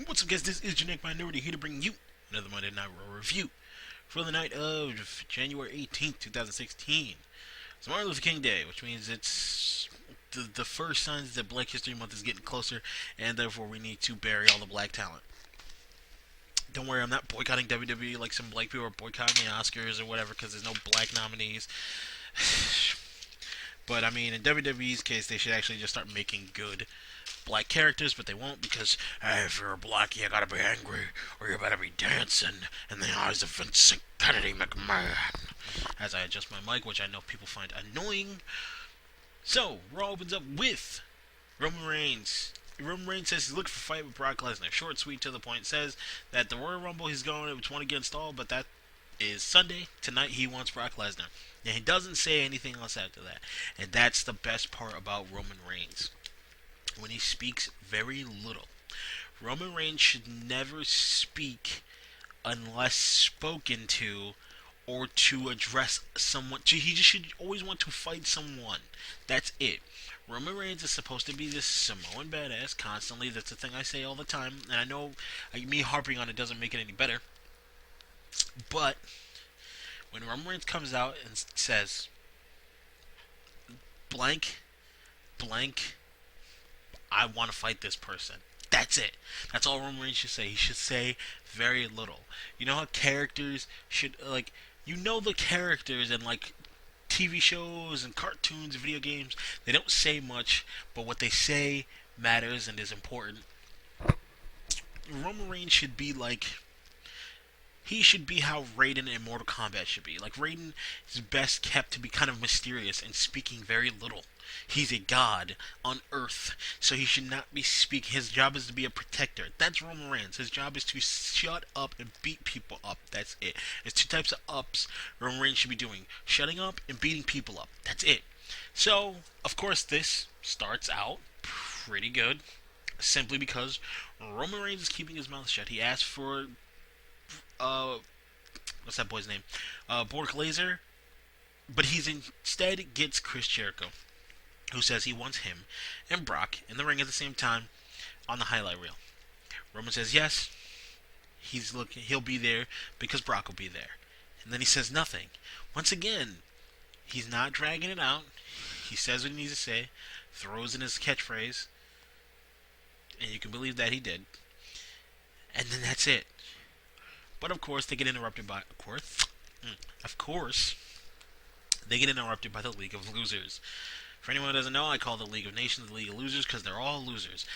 What's up, guys? This is Genetic Minority here to bring you another Monday Night Raw review for the night of January 18th, 2016. It's Martin Luther King Day, which means it's the first signs that Black History Month is getting closer, and therefore we need to bury all the black talent. Don't worry, I'm not boycotting WWE like some black people are boycotting the Oscars or whatever because there's no black nominees. But I mean, in WWE's case, they should actually just start making good black characters, but they won't because hey, if you're a black, you gotta be angry or you better be dancing in the eyes of Vincent Kennedy McMahon. As I adjust my mic, which I know people find annoying. So, Raw opens up with Roman Reigns. Roman Reigns says he's looking for a fight with Brock Lesnar. Short, sweet, to the point. Says that the Royal Rumble he's going to one against all, but that is Sunday. Tonight he wants Brock Lesnar. And he doesn't say anything else after that. And that's the best part about Roman Reigns. When he speaks very little. Roman Reigns should never speak unless spoken to or to address someone. He just should always want to fight someone. That's it. Roman Reigns is supposed to be this Samoan badass constantly. That's the thing I say all the time. And I know me harping on it doesn't make it any better. But when Roman Reigns comes out and says blank, blank, I want to fight this person. That's it. That's all Roman Reigns should say. He should say very little. You know how characters should, like, you know the characters in, like, TV shows and cartoons and video games, they don't say much, but what they say matters and is important. Roman Reigns should be like, he should be how Raiden in Mortal Kombat should be. Like, Raiden is best kept to be kind of mysterious and speaking very little. He's a god on Earth, so he should not be speaking. His job is to be a protector. That's Roman Reigns. His job is to shut up and beat people up. That's it. There's two types of ups Roman Reigns should be doing. Shutting up and beating people up. That's it. So, of course, this starts out pretty good, simply because Roman Reigns is keeping his mouth shut. He asked for what's that boy's name? Bork Laser. But he's instead gets Chris Jericho, who says he wants him and Brock in the ring at the same time on the highlight reel. Roman says yes, he'll be there because Brock will be there. And then he says nothing. Once again, he's not dragging it out. He says what he needs to say, throws in his catchphrase, and you can believe that he did. And then that's it. But of course, they get interrupted by, of course, they get interrupted by the League of Losers. For anyone who doesn't know, I call the League of Nations the League of Losers because they're all losers.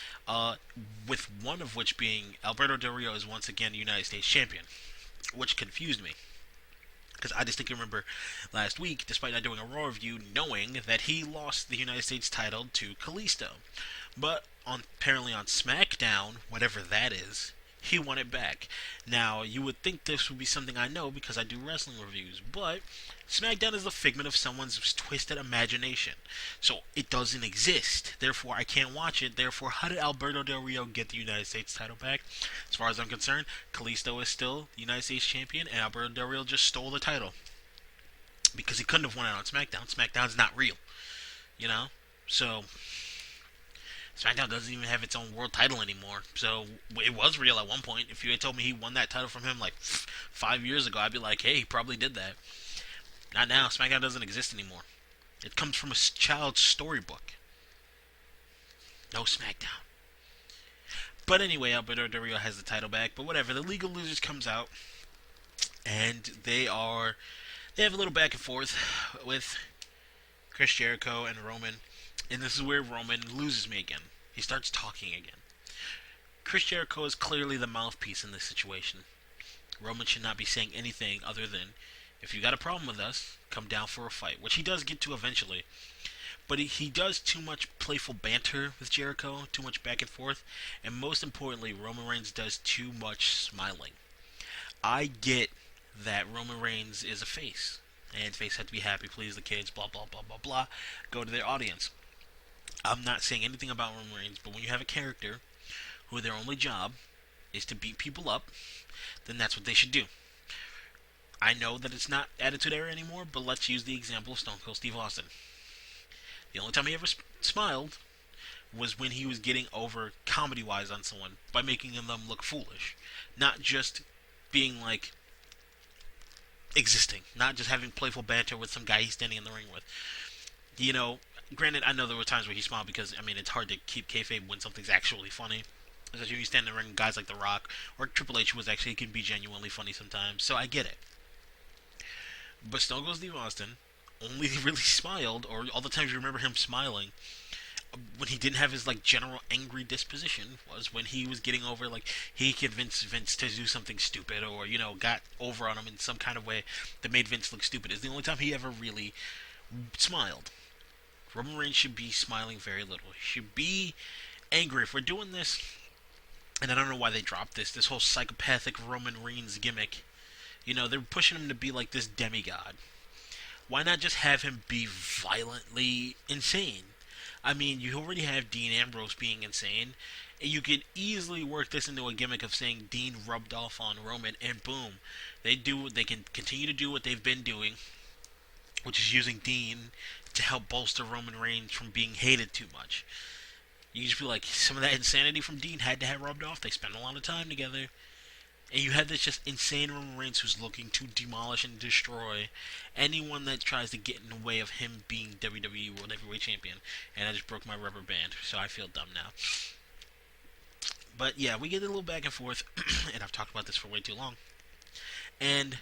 With one of which being Alberto Del Rio is once again United States champion, which confused me. Because I distinctly remember last week, despite not doing a Raw review, knowing that he lost the United States title to Kalisto. But apparently on SmackDown, whatever that is, he won it back. Now, you would think this would be something I know because I do wrestling reviews, but SmackDown is a figment of someone's twisted imagination. So, it doesn't exist. Therefore, I can't watch it. Therefore, how did Alberto Del Rio get the United States title back? As far as I'm concerned, Kalisto is still the United States champion, and Alberto Del Rio just stole the title. Because he couldn't have won it on SmackDown. SmackDown's not real. You know? So, SmackDown doesn't even have its own world title anymore. So, it was real at one point. If you had told me he won that title from him like 5 years ago, I'd be like, hey, he probably did that. Not now. SmackDown doesn't exist anymore. It comes from a child's storybook. No SmackDown. But anyway, Alberto Del Rio has the title back. But whatever. The League of Losers comes out. And they have a little back and forth with Chris Jericho and Roman. And this is where Roman loses me again. He starts talking again. Chris Jericho is clearly the mouthpiece in this situation. Roman should not be saying anything other than, if you got a problem with us, come down for a fight. Which he does get to eventually. But he does too much playful banter with Jericho, too much back and forth. And most importantly, Roman Reigns does too much smiling. I get that Roman Reigns is a face. And face have to be happy, please the kids, blah, blah, blah, blah, blah. Go to their audience. I'm not saying anything about Roman Reigns, but when you have a character who their only job is to beat people up, then that's what they should do. I know that it's not Attitude Era anymore, but let's use the example of Stone Cold Steve Austin. The only time he ever smiled was when he was getting over comedy-wise on someone by making them look foolish. Not just being like existing. Not just having playful banter with some guy he's standing in the ring with. You know, granted, I know there were times where he smiled because, I mean, it's hard to keep kayfabe when something's actually funny. Especially when you stand in the ring with guys like The Rock or Triple H, was actually can be genuinely funny sometimes. So I get it. But Stone Cold Steve Austin only really smiled, or all the times you remember him smiling, when he didn't have his like general angry disposition, was when he was getting over, like he convinced Vince to do something stupid, or got over on him in some kind of way that made Vince look stupid. Is the only time he ever really smiled. Roman Reigns should be smiling very little. He should be angry. If we're doing this, and I don't know why they dropped this whole psychopathic Roman Reigns gimmick. They're pushing him to be like this demigod. Why not just have him be violently insane? I mean, you already have Dean Ambrose being insane, and you could easily work this into a gimmick of saying Dean rubbed off on Roman, and boom, they can continue to do what they've been doing, which is using Dean to help bolster Roman Reigns from being hated too much. You just feel like some of that insanity from Dean had to have rubbed off. They spent a lot of time together. And you have this just insane Roman Reigns who's looking to demolish and destroy anyone that tries to get in the way of him being WWE World Heavyweight Champion. And I just broke my rubber band, so I feel dumb now. But yeah, we get a little back and forth, and I've talked about this for way too long. And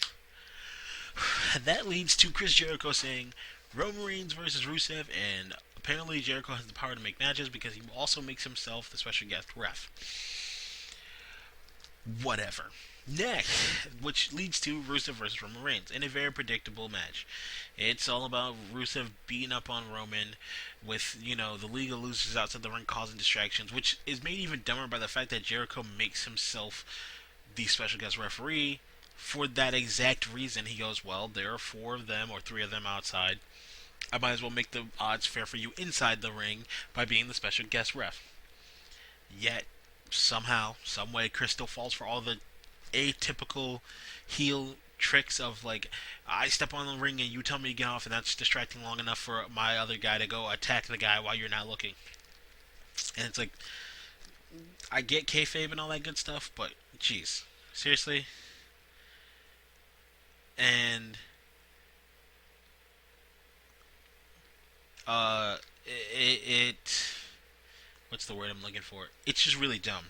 that leads to Chris Jericho saying Roman Reigns versus Rusev, and apparently Jericho has the power to make matches because he also makes himself the special guest ref. Whatever. Next, which leads to Rusev versus Roman Reigns in a very predictable match. It's all about Rusev beating up on Roman with, the League of Losers outside the ring causing distractions, which is made even dumber by the fact that Jericho makes himself the special guest referee for that exact reason. He goes, well, there are 4 of them or 3 of them outside. I might as well make the odds fair for you inside the ring by being the special guest ref. Yet, somehow, someway, Chris still falls for all the atypical heel tricks of, like, I step on the ring and you tell me to get off, and that's distracting long enough for my other guy to go attack the guy while you're not looking. And it's like, I get kayfabe and all that good stuff, but, jeez, seriously? And what's the word I'm looking for? It's just really dumb.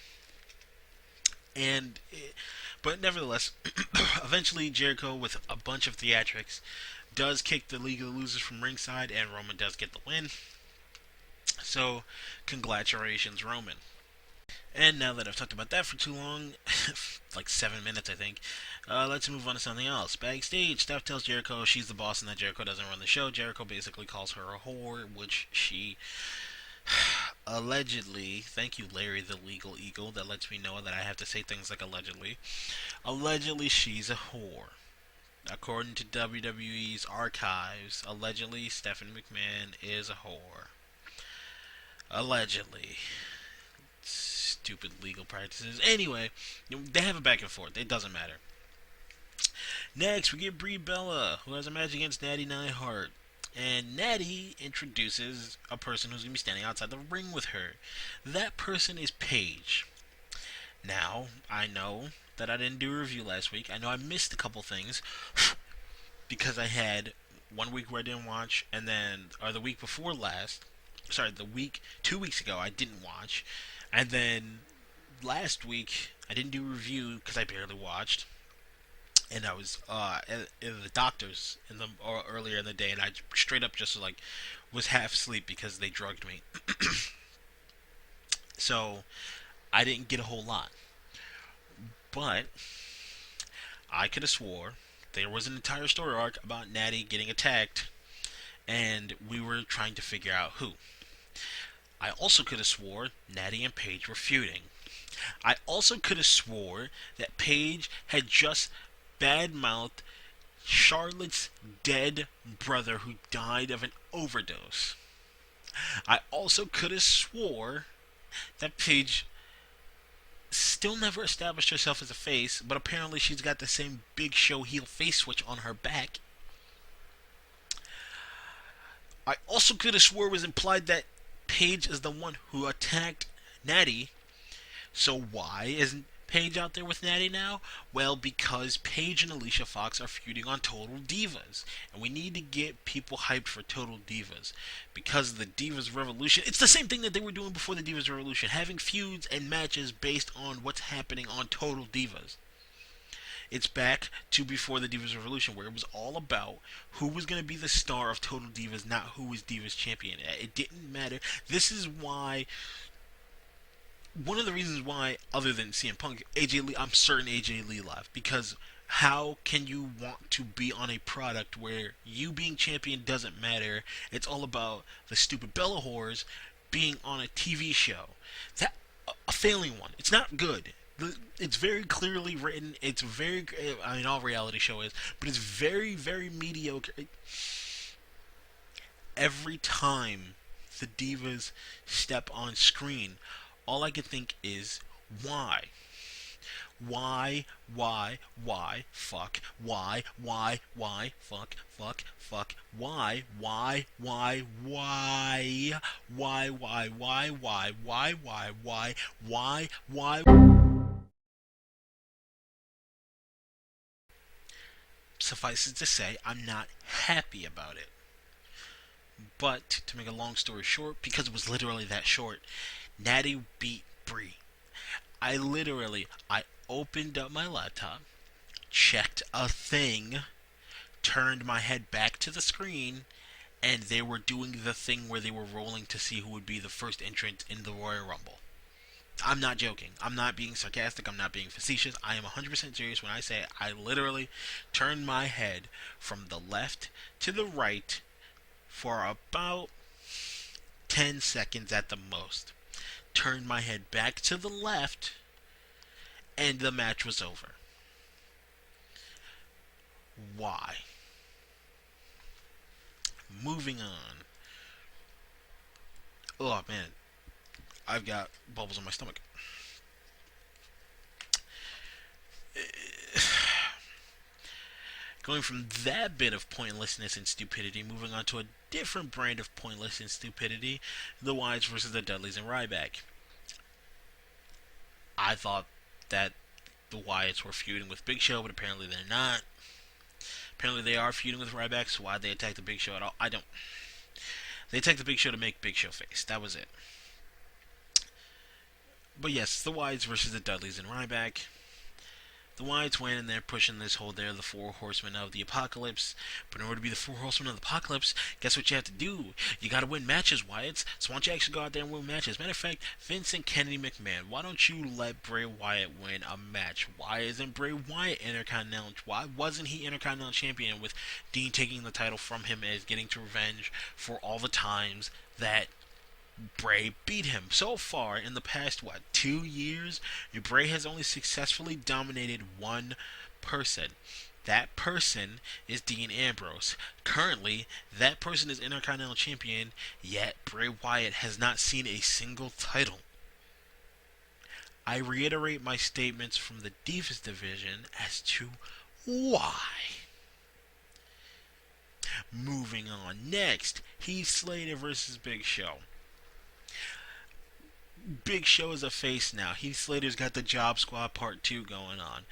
But nevertheless, eventually Jericho, with a bunch of theatrics, does kick the League of Losers from ringside, and Roman does get the win. So, congratulations, Roman. And now that I've talked about that for too long, like 7 minutes I think, let's move on to something else. Backstage, Steph tells Jericho she's the boss and that Jericho doesn't run the show. Jericho basically calls her a whore, which she allegedly, thank you Larry the Legal Eagle, that lets me know that I have to say things like allegedly she's a whore. According to WWE's archives, allegedly Stephanie McMahon is a whore. Allegedly. Stupid legal practices. Anyway, they have a back and forth. It doesn't matter. Next, we get Brie Bella, who has a match against Natty Neidhart. And Natty introduces a person who's going to be standing outside the ring with her. That person is Paige. Now, I know that I didn't do a review last week. I know I missed a couple things because I had 1 week where I didn't watch, and then, or the week before last, 2 weeks ago I didn't watch. And then last week, I didn't do a review because I barely watched. And I was in the doctor's earlier in the day, and I straight up just was half asleep because they drugged me. So I didn't get a whole lot. But I could have swore there was an entire story arc about Natty getting attacked, and we were trying to figure out who. I also could have swore Natty and Paige were feuding. I also could have swore that Paige had just bad-mouthed Charlotte's dead brother who died of an overdose. I also could have swore that Paige still never established herself as a face, but apparently she's got the same Big Show heel face switch on her back. I also could have swore it was implied that Paige is the one who attacked Natty. So why isn't Paige out there with Natty now? Well, because Paige and Alicia Fox are feuding on Total Divas. And we need to get people hyped for Total Divas. Because the Divas Revolution, it's the same thing that they were doing before the Divas Revolution. Having feuds and matches based on what's happening on Total Divas. It's back to before the Divas Revolution, where it was all about who was going to be the star of Total Divas, not who was Divas champion. It didn't matter. This is why, one of the reasons why, other than CM Punk, AJ Lee, I'm certain AJ Lee left. Because how can you want to be on a product where you being champion doesn't matter? It's all about the stupid Bella whores being on a TV show. That a failing one. It's not good. It's very clearly written. It's very, I mean, all reality show is, but it's very, very mediocre. Every time the Divas step on screen, all I can think is, why? Why, fuck, why, fuck, why, Suffice it to say, I'm not happy about it. But, to make a long story short, because it was literally that short, Natty beat Brie. I opened up my laptop, checked a thing, turned my head back to the screen, and they were doing the thing where they were rolling to see who would be the first entrant in the Royal Rumble. I'm not joking. I'm not being sarcastic. I'm not being facetious. I am 100% serious when I say I literally turned my head from the left to the right for about 10 seconds at the most. Turned my head back to the left, and the match was over. Why? Moving on. Oh, man. I've got bubbles in my stomach. Going from that bit of pointlessness and stupidity, moving on to a different brand of pointless and stupidity, the Wyatts versus the Dudleyz and Ryback. I thought that the Wyatts were feuding with Big Show, but apparently they're not. Apparently they are feuding with Ryback, so why'd they attack the Big Show at all? I don't. They attacked the Big Show to make Big Show face. That was it. But yes, the Wyatts versus the Dudleyz and Ryback. The Wyatts went in there pushing this whole they're the four horsemen of the apocalypse. But in order to be the four horsemen of the apocalypse, guess what you have to do? You gotta win matches, Wyatts. So why don't you actually go out there and win matches? Matter of fact, Vincent Kennedy McMahon, why don't you let Bray Wyatt win a match? Why isn't Bray Wyatt Intercontinental? Why wasn't he Intercontinental Champion with Dean taking the title from him as getting to revenge for all the times that Bray beat him? So far, in the past, 2 years, Bray has only successfully dominated one person. That person is Dean Ambrose. Currently, that person is Intercontinental Champion, yet Bray Wyatt has not seen a single title. I reiterate my statements from the Divas division as to why. Moving on. Next, Heath Slater versus Big Show. Big Show is a face now. Heath Slater's got the Job Squad Part 2 going on.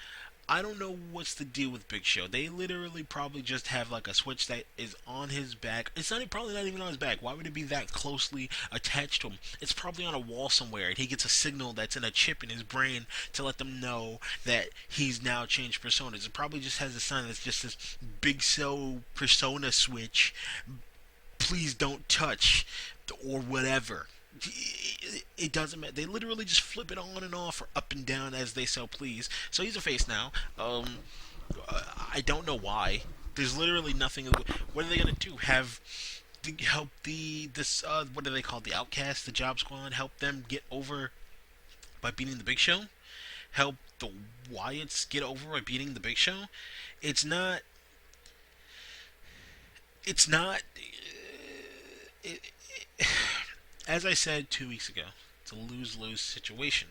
I don't know what's the deal with Big Show. They literally probably just have like a switch that is on his back. It's probably not even on his back. Why would it be that closely attached to him? It's probably on a wall somewhere, and he gets a signal that's in a chip in his brain to let them know that he's now changed personas. It probably just has a sign that's just this Big Show persona switch. Please don't touch, or whatever. It doesn't matter. They literally just flip it on and off or up and down as they so please. So he's a face now. I don't know why. There's literally nothing. What are they gonna do? Help this what do they call the Outcast, the Job Squad? Help them get over by beating the Big Show? Help the Wyatts get over by beating the Big Show? It's not. As I said 2 weeks ago, it's a lose-lose situation.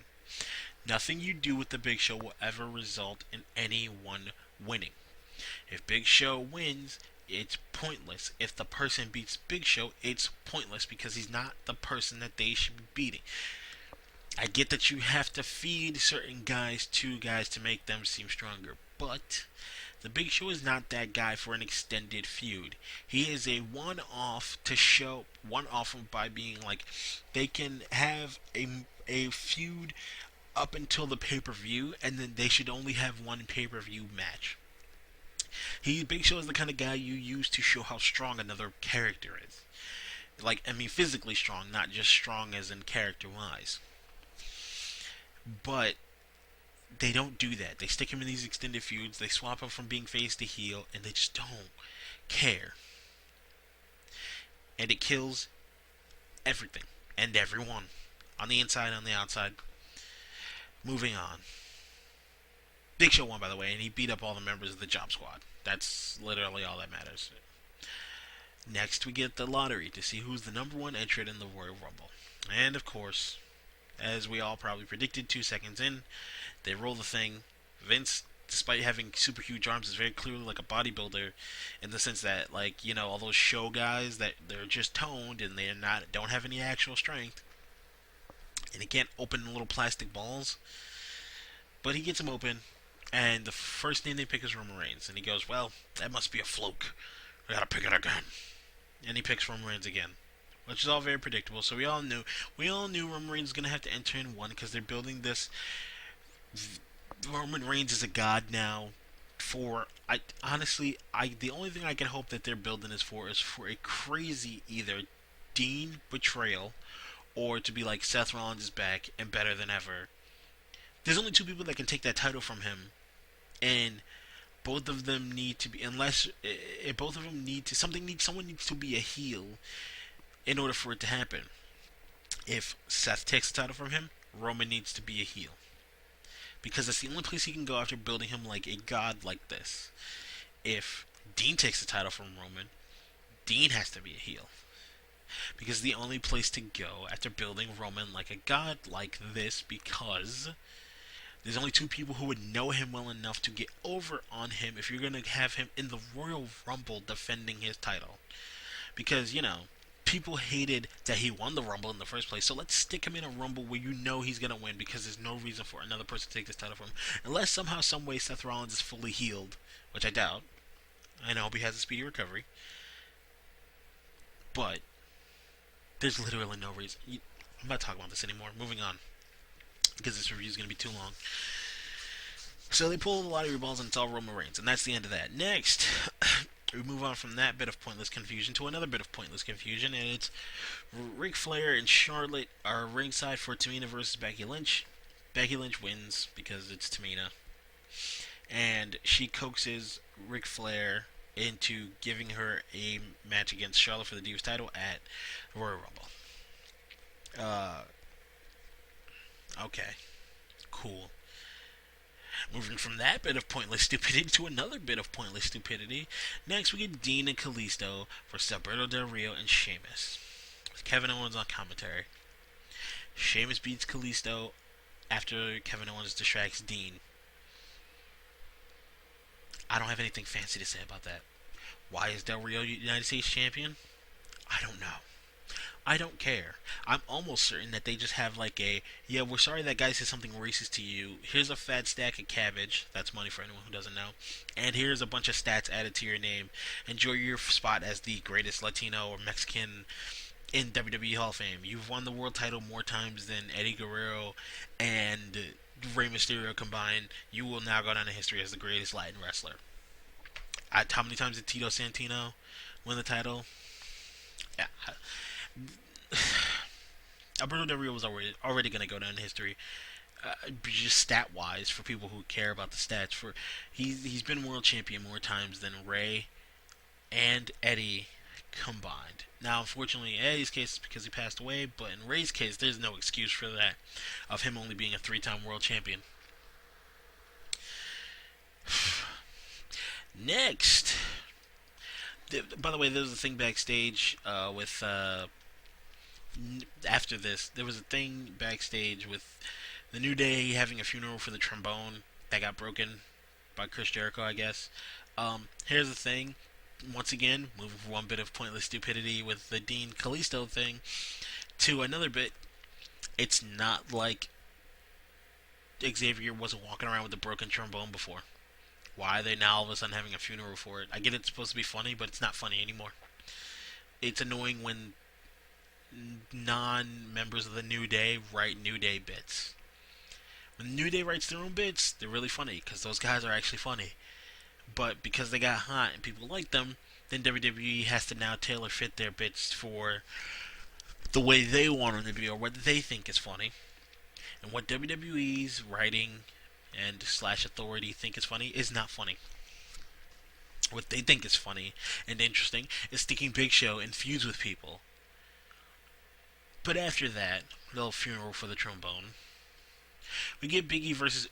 Nothing you do with the Big Show will ever result in anyone winning. If Big Show wins, it's pointless. If the person beats Big Show, it's pointless because he's not the person that they should be beating. I get that you have to feed certain guys to guys to make them seem stronger, but the Big Show is not that guy for an extended feud. He is a one-off to show one-off by being like they can have a feud up until the pay-per-view, and then they should only have one pay-per-view match. Big Show is the kind of guy you use to show how strong another character is. Like, I mean, physically strong, not just strong as in character-wise. But they don't do that. They stick him in these extended feuds. They swap him from being face to heel, and they just don't care. And it kills everything and everyone on the inside, on the outside. Moving on. Big Show won, by the way, and he beat up all the members of the Job Squad. That's literally all that matters. Next, we get the lottery to see who's the number one entrant in the Royal Rumble. And, of course, as we all probably predicted, 2 seconds in, they roll the thing. Vince, despite having super huge arms, is very clearly like a bodybuilder in the sense that, like, you know, all those show guys that they're just toned and don't have any actual strength. And he can't open little plastic balls. But he gets them open. And the first name they pick is Roman Reigns. And he goes, well, that must be a fluke. I gotta pick it again. And he picks Roman Reigns again. Which is all very predictable. So we all knew Roman Reigns was gonna have to enter in one because they're building this. Roman Reigns is a god now. The only thing I can hope that they're building is for a crazy either Dean betrayal or to be like Seth Rollins is back and better than ever. There's only two people that can take that title from him, and both of them need to be someone needs to be a heel in order for it to happen. If Seth takes the title from him, Roman needs to be a heel. Because that's the only place he can go after building him like a god like this. If Dean takes the title from Roman, Dean has to be a heel. Because the only place to go after building Roman like a god like this, because there's only two people who would know him well enough to get over on him if you're going to have him in the Royal Rumble defending his title. Because, you know, people hated that he won the Rumble in the first place, so let's stick him in a Rumble where you know he's going to win because there's no reason for another person to take this title from him. Unless somehow, some way Seth Rollins is fully healed, which I doubt. I hope he has a speedy recovery. But there's literally no reason. I'm not talking about this anymore. Moving on. Because this review is going to be too long. So they pull the lottery balls and it's all Roman Reigns. And that's the end of that. Next, we move on from that bit of pointless confusion to another bit of pointless confusion. And it's Ric Flair and Charlotte are ringside for Tamina versus Becky Lynch. Becky Lynch wins because it's Tamina. And she coaxes Ric Flair into giving her a match against Charlotte for the Divas title at Royal Rumble. Okay. Cool. Moving from that bit of pointless stupidity to another bit of pointless stupidity. Next, we get Dean and Kalisto versus Alberto Del Rio and Sheamus, with Kevin Owens on commentary. Sheamus beats Kalisto after Kevin Owens distracts Dean. I don't have anything fancy to say about that. Why is Del Rio United States Champion? I don't know. I don't care. I'm almost certain that they just have like yeah, we're sorry that guy said something racist to you. Here's a fat stack of cabbage. That's money for anyone who doesn't know. And here's a bunch of stats added to your name. Enjoy your spot as the greatest Latino or Mexican in WWE Hall of Fame. You've won the world title more times than Eddie Guerrero and Rey Mysterio combined. You will now go down in history as the greatest Latin wrestler. How many times did Tito Santino win the title? Yeah. Alberto Del Rio was already going to go down in history, just stat wise for people who care about the stats. He's been world champion more times than Rey and Eddie combined. Now, unfortunately, in Eddie's case, it's because he passed away, but in Rey's case, there's no excuse for that of him only being a 3-time world champion. Next, by the way, there was a thing backstage with. After this, there was a thing backstage with the New Day having a funeral for the trombone that got broken by Chris Jericho, I guess. Here's the thing. once again, moving from one bit of pointless stupidity with the Dean Kalisto thing to another bit. It's not like Xavier wasn't walking around with a broken trombone before. Why are they now all of a sudden having a funeral for it? I get it's supposed to be funny, but it's not funny anymore. It's annoying when non-members of the New Day write New Day bits. When New Day writes their own bits, they're really funny because those guys are actually funny. But because they got hot and people like them, then WWE has to now tailor fit their bits for the way they want them to be or what they think is funny. And what WWE's writing and slash authority think is funny is not funny. What they think is funny and interesting is sticking Big Show in feuds with people. But after that, little funeral for the trombone, we get Big E versus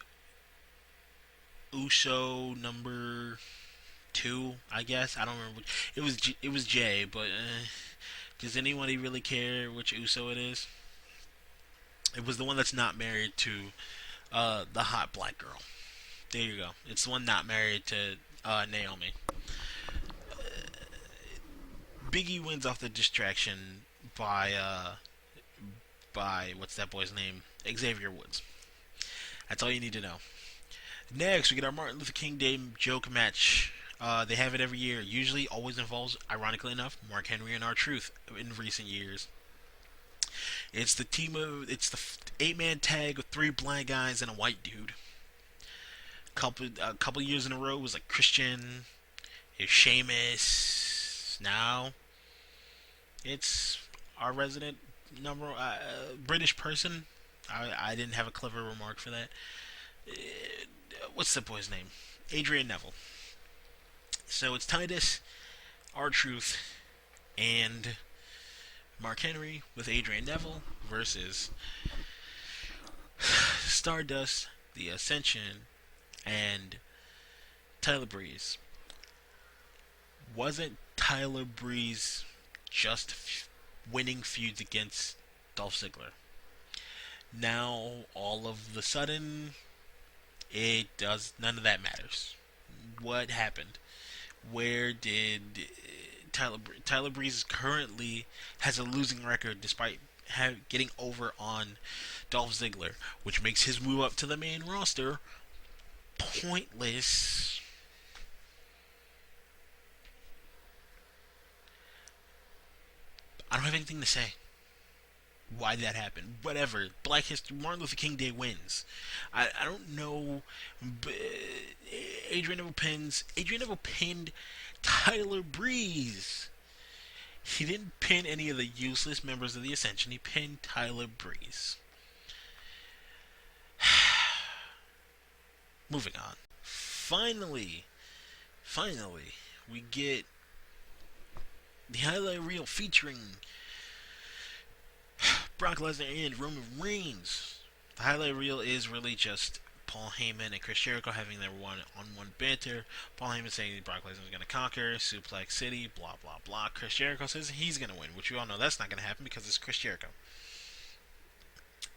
Uso number 2, I guess. I don't remember. It was Jay, but does anybody really care which Uso it is? It was the one that's not married to the hot black girl. There you go. It's the one not married to Naomi. Big E wins off the distraction by what's that boy's name? Xavier Woods. That's all you need to know. Next, we get our Martin Luther King Day joke match. They have it every year. Usually, always involves, ironically enough, Mark Henry and R-Truth in recent years. It's the 8-man tag with 3 black guys and a white dude. A couple years in a row was like Christian, Sheamus. Now, it's our resident British person. I didn't have a clever remark for that. What's the boy's name? Adrian Neville. So it's Titus, R-Truth, and Mark Henry with Adrian Neville versus Stardust, The Ascension, and Tyler Breeze. Wasn't Tyler Breeze just winning feuds against Dolph Ziggler? Now, all of the sudden, none of that matters. What happened? Where did Tyler Breeze currently has a losing record despite getting over on Dolph Ziggler, which makes his move up to the main roster pointless. I don't have anything to say why that happened. Whatever. Black History, Martin Luther King Day wins. I don't know. Adrian Neville pinned Tyler Breeze. He didn't pin any of the useless members of the Ascension. He pinned Tyler Breeze. Moving on. Finally, we get the highlight reel featuring Brock Lesnar and Roman Reigns. The highlight reel is really just Paul Heyman and Chris Jericho having their one-on-one banter. Paul Heyman saying Brock Lesnar is going to conquer Suplex City, blah, blah, blah. Chris Jericho says he's going to win, which we all know that's not going to happen because it's Chris Jericho.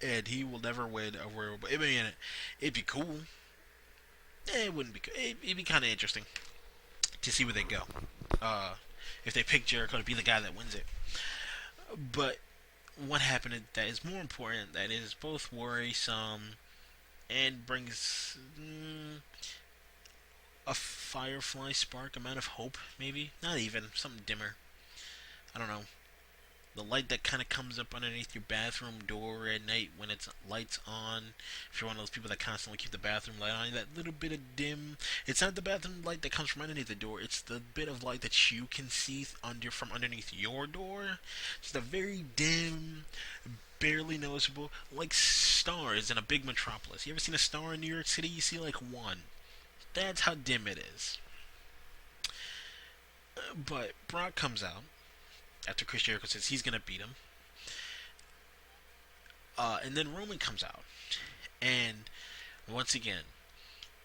And he will never win a Royal Rumble. It'd be cool. It wouldn't be cool. It'd be kind of interesting to see where they go. If they pick Jericho to be the guy that wins it. But what happened that is more important, that is both worrisome and brings a firefly spark amount of hope, maybe? Not even. Something dimmer. I don't know. The light that kind of comes up underneath your bathroom door at night when it's lights on. If you're one of those people that constantly keep the bathroom light on, that little bit of dim. It's not the bathroom light that comes from underneath the door. It's the bit of light that you can see from underneath your door. Just a very dim, barely noticeable, like stars in a big metropolis. You ever seen a star in New York City? You see like one. That's how dim it is. But Brock comes out after Chris Jericho says he's going to beat him. And then Roman comes out. And once again,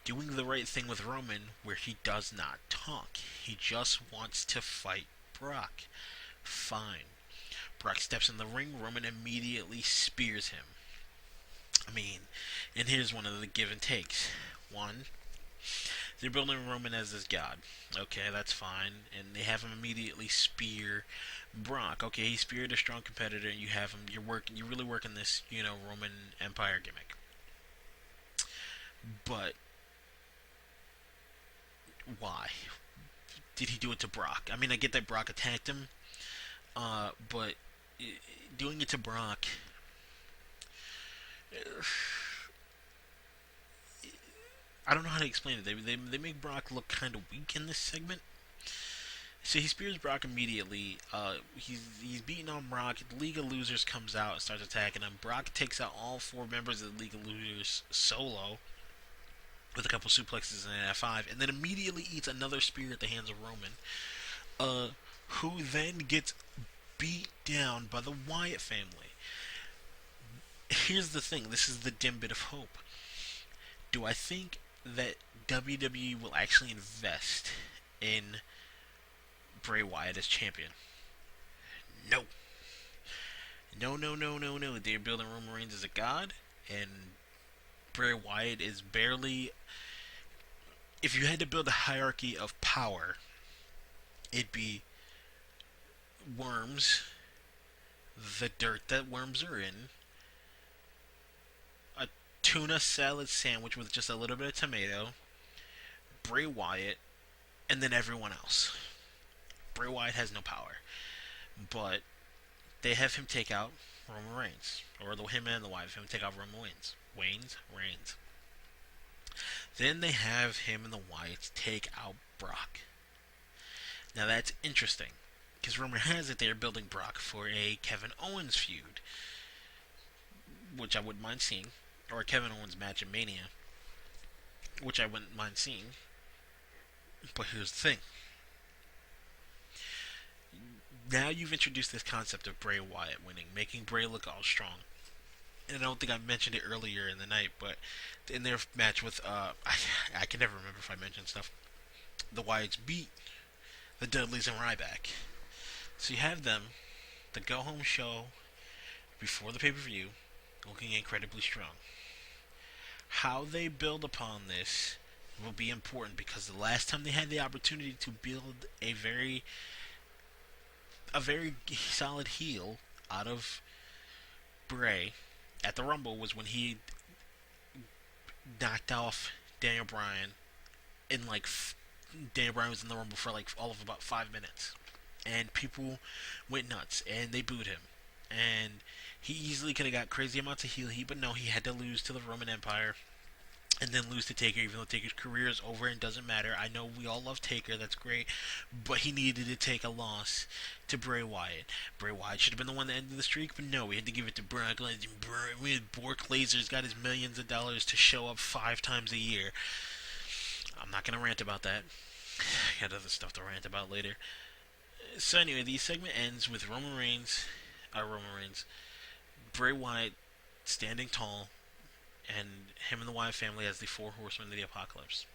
doing the right thing with Roman where he does not talk. He just wants to fight Brock. Fine. Brock steps in the ring. Roman immediately spears him. And here's one of the give and takes. One, They're building Roman as this god. Okay, that's fine. And they have him immediately spear Brock. Okay, he speared a strong competitor, and you have him. You're really working this, Roman Empire gimmick. But why did he do it to Brock? I mean, I get that Brock attacked him, but doing it to Brock, I don't know how to explain it. They make Brock look kind of weak in this segment. So he spears Brock immediately. He's beating on Brock. The League of Losers comes out and starts attacking him. Brock takes out all 4 members of the League of Losers solo with a couple suplexes and an F5, and then immediately eats another spear at the hands of Roman, who then gets beat down by the Wyatt family. Here's the thing. This is the dim bit of hope. Do I think that WWE will actually invest in Bray Wyatt as champion? No. No. They're building Roman Reigns as a god, and Bray Wyatt is barely... If you had to build a hierarchy of power, it'd be worms, the dirt that worms are in, a tuna salad sandwich with just a little bit of tomato, Bray Wyatt, and then everyone else. Bray Wyatt has no power, but they have him take out Roman Reigns, or him and the Wyatt family take out Roman Reigns. Then they have him and the Wyatts take out Brock. Now that's interesting, because rumor has it they're building Brock for a Kevin Owens feud, which I wouldn't mind seeing, or a Kevin Owens match at Mania, which I wouldn't mind seeing. But here's the thing. Now you've introduced this concept of Bray Wyatt winning, making Bray look all strong. And I don't think I mentioned it earlier in the night, but in their match with, I can never remember if I mentioned stuff. The Wyatts beat the Dudleyz and Ryback. So you have them, the go-home show before the pay-per-view, looking incredibly strong. How they build upon this will be important, because the last time they had the opportunity to build a very solid heel out of Bray at the Rumble was when he knocked off Daniel Bryan Daniel Bryan was in the Rumble for all of about 5 minutes, and people went nuts and they booed him, and he easily could have got crazy amounts of heel heat, but no, he had to lose to the Roman Empire and then lose to Taker, even though Taker's career is over and doesn't matter. I know we all love Taker, that's great, but he needed to take a loss to Bray Wyatt. Bray Wyatt should have been the one that ended the streak, but no, we had to give it to Brock Lesnar. We had Bork Lasers got his millions of dollars to show up 5 times a year. I'm not going to rant about that. I got other stuff to rant about later. So anyway, the segment ends with Roman Reigns, Bray Wyatt standing tall, and him and the Wyatt family as the 4 horsemen of the apocalypse.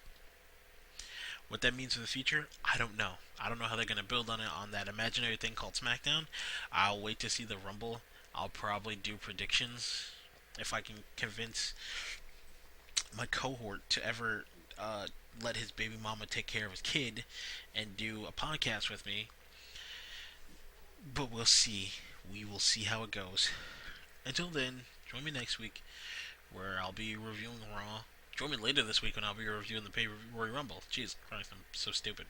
What that means for the future, I don't know. I don't know how they're going to build on that imaginary thing called SmackDown. I'll wait to see the Rumble. I'll probably do predictions if I can convince my cohort to ever let his baby mama take care of his kid and do a podcast with me. But we'll see. We will see how it goes. Until then, join me next week, where I'll be reviewing Raw. Join me later this week when I'll be reviewing the Royal Rumble. Jesus Christ, I'm so stupid.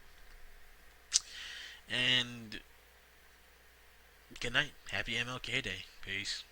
And good night. Happy MLK Day. Peace.